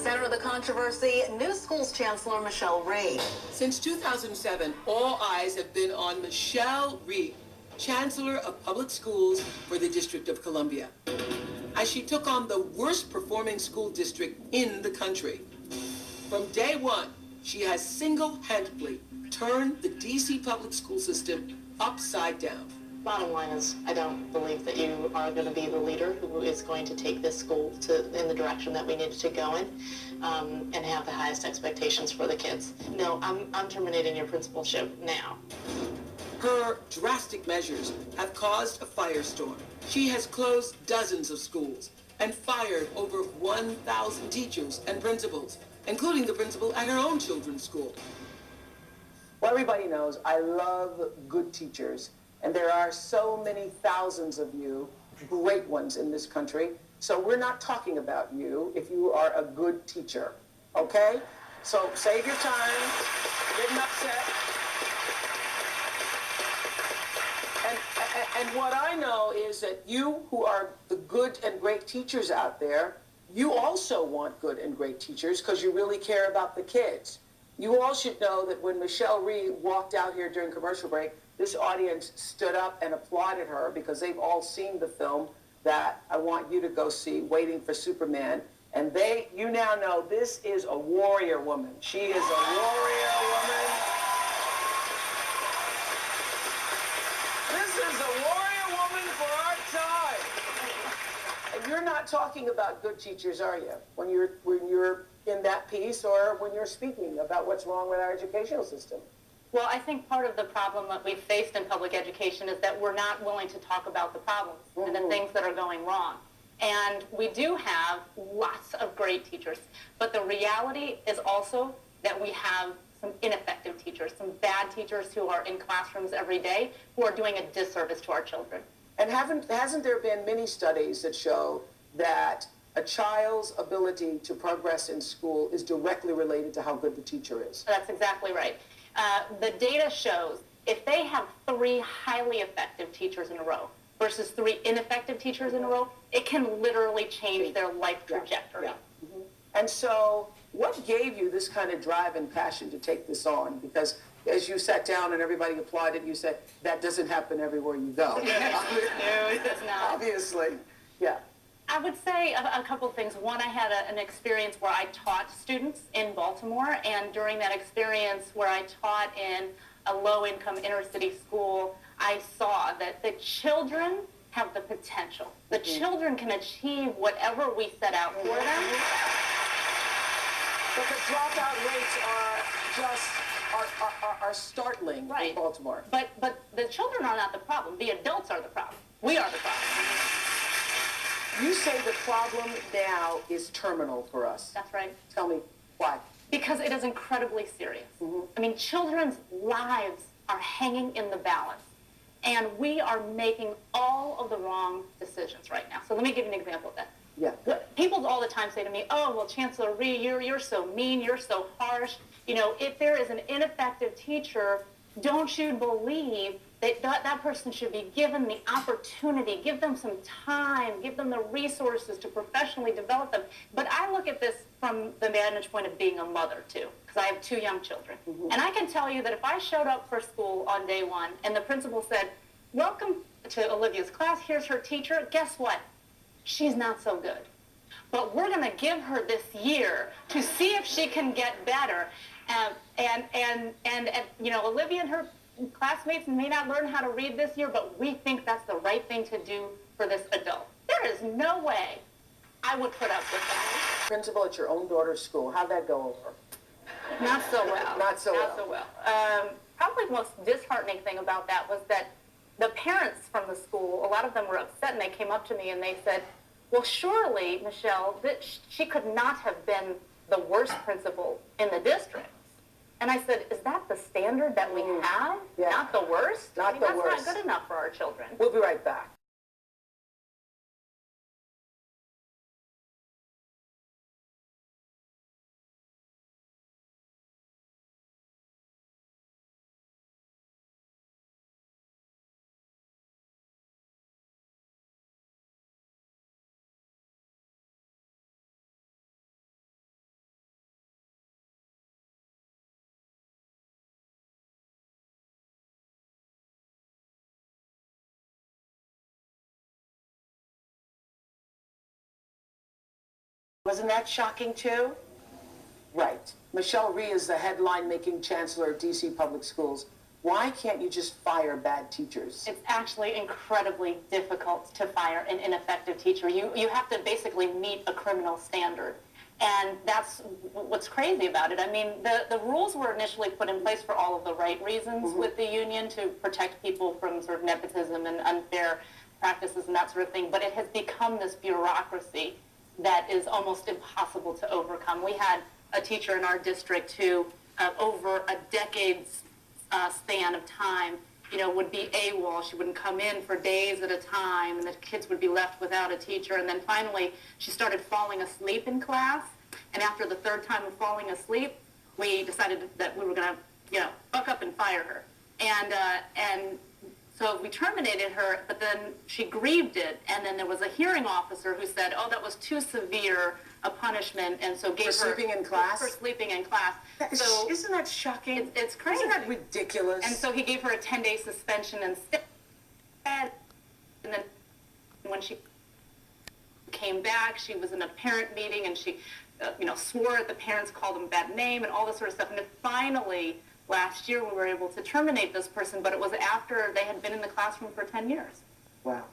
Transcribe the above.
center of the controversy, new schools chancellor Michelle Rhee. Since 2007, all eyes have been on Michelle Rhee, Chancellor of Public Schools for the District of Columbia, as she took on the worst performing school district in the country. From day one, she has single-handedly turned the DC public school system upside down. Bottom line is, I don't believe that you are going to be the leader who is going to take this school in the direction that we need to go in, and have the highest expectations for the kids. No, I'm terminating your principalship now. Her drastic measures have caused a firestorm. She has closed dozens of schools and fired over 1,000 teachers and principals, including the principal at her own children's school. Well, everybody knows I love good teachers, and there are so many thousands of you, great ones in this country. So we're not talking about you if you are a good teacher, okay? So save your time, getting upset. And what I know is that you who are the good and great teachers out there, you also want good and great teachers because you really care about the kids. You all should know that when Michelle Rhee walked out here during commercial break, this audience stood up and applauded her because they've all seen the film that I want you to go see, Waiting for Superman. And you now know this is a warrior woman. She is a warrior woman. This is a warrior woman for our time. And you're not talking about good teachers, are you? When you're in that piece or when you're speaking about what's wrong with our educational system. Well, I think part of the problem that we've faced in public education is that we're not willing to talk about the problems and the things that are going wrong. And we do have lots of great teachers, but the reality is also that we have some ineffective teachers, some bad teachers who are in classrooms every day who are doing a disservice to our children. And hasn't there been many studies that show that a child's ability to progress in school is directly related to how good the teacher is? That's exactly right. The data shows if they have 3 highly effective teachers in a row versus 3 ineffective teachers in a row, it can literally change their life trajectory. Yeah. Mm-hmm. And so what gave you this kind of drive and passion to take this on? Because as you sat down and everybody applauded, you said, that doesn't happen everywhere you go. No, it does not. Obviously, yeah. I would say a couple of things. One, I had an experience where I taught students in Baltimore, and during that experience where I taught in a low-income inner-city school, I saw that the children have the potential. The children can achieve whatever we set out for them. But the dropout rates are startling in Baltimore. But the children are not the problem. The adults are the problem. We are the problem. You say the problem now is terminal for us. That's right. Tell me why. Because it is incredibly serious. I mean, children's lives are hanging in the balance. And we are making all of the wrong decisions right now. So let me give you an example of that. Yeah. People all the time say to me, oh, well, Chancellor Rhee, you're so mean, you're so harsh. You know, if there is an ineffective teacher, don't you believe that person should be given the opportunity, give them some time, give them the resources to professionally develop them. But I look at this from the vantage point of being a mother, too, because I have 2 young children. And I can tell you that if I showed up for school on day 1 and the principal said, welcome to Olivia's class, here's her teacher, guess what? She's not so good. But we're going to give her this year to see if she can get better. And you know, Olivia and her classmates may not learn how to read this year, but we think that's the right thing to do for this adult. There is no way I would put up with that. Principal at your own daughter's school, how'd that go over? Not so well. Not so well. Probably the most disheartening thing about that was that the parents from the school, a lot of them were upset, and they came up to me and they said, well, surely, Michelle, she could not have been the worst principal in the district. And I said, is that the standard that we have? Yeah. Not the worst? Not the worst. That's not good enough for our children. We'll be right back. Wasn't that shocking too? Right. Michelle Rhee is the headline-making chancellor of DC Public Schools. Why can't you just fire bad teachers? It's actually incredibly difficult to fire an ineffective teacher. You have to basically meet a criminal standard. And that's what's crazy about it. I mean, the rules were initially put in place for all of the right reasons with the union to protect people from sort of nepotism and unfair practices and that sort of thing. But it has become this bureaucracy that is almost impossible to overcome. We had a teacher in our district who, over a decade's span of time, would be AWOL. She wouldn't come in for days at a time, and the kids would be left without a teacher. And then finally, she started falling asleep in class. And after the third time of falling asleep, we decided that we were going to, buck up and fire her. And so we terminated her, but then she grieved it. And then there was a hearing officer who said, oh, that was too severe a punishment, and so gave her... For sleeping in class? For sleeping in class. So isn't that shocking? it's crazy. Isn't that ridiculous? And so he gave her a 10-day suspension instead. And then when she came back, she was in a parent meeting, and she, swore at the parents, called them a bad name, and all this sort of stuff. And then finally, last year, we were able to terminate this person, but it was after they had been in the classroom for 10 years. Wow.